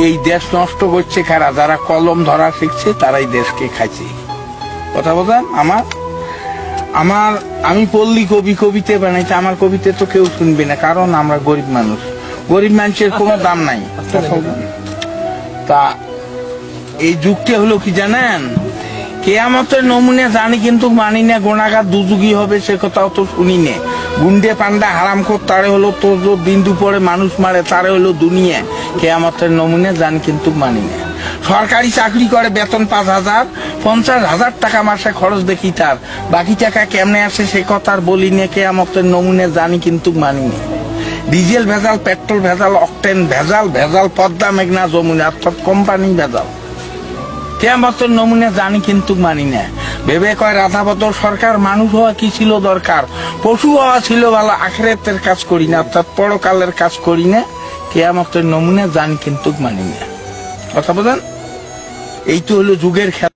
এই দেশ নষ্ট করছে কারা? যারা কলম ধরা শিখছে তারাই দেশকে খাইছে। কথা বলেন আমি পল্লী কবি কবিতা বানাইছি, আমার কবিতা তো কেউ শুনবে না, কারণ আমরা গরিব মানুষ, গরিব মানুষের কোনো দাম নাই। তা এই যুগটা হলো কি জানেন, কেয়ামতের নমুনা জানি কিন্তু মানি না, গোনাগার দুযুগী হবে সে কথাও তো শুনি না। গুন্ডে পান্ডা হারামখোর তারে হলো তো বিন্দু পরে মানুষ মারে তারে হলো দুনিয়া। কেয়ামতের নমুনা জানি কিন্তু মানি না। সরকারি চাকরি করে, বেতন 5,000, 50,000 টাকা মাসে খরচ দেখি তার, বাকি টাকা কেমনে আসে সে কথা আর বলি না। কেয়ামতের নমুনা জানি কিন্তু মানি না। ডিজেল ভেজাল, পেট্রোল ভেজাল, অকটেন ভেজাল, পদ্মা মেঘনা যমুনা অর্থাৎ কোম্পানি ভেজাল। কেয়ামতের নমুনা জানি কিন্তু মানি না। ভেবে কয় রাধাবদর সরকার, মানুষ হওয়া কি ছিল দরকার, পশু হওয়া ছিল ভালো, আখিরাতের কাজ করি না অর্থাৎ পরকালের কাজ করি না। কেয়ামতের নমুনা জানি কিন্তু মানি না। কথা বলেন, এই তো হলো যুগের খেলা।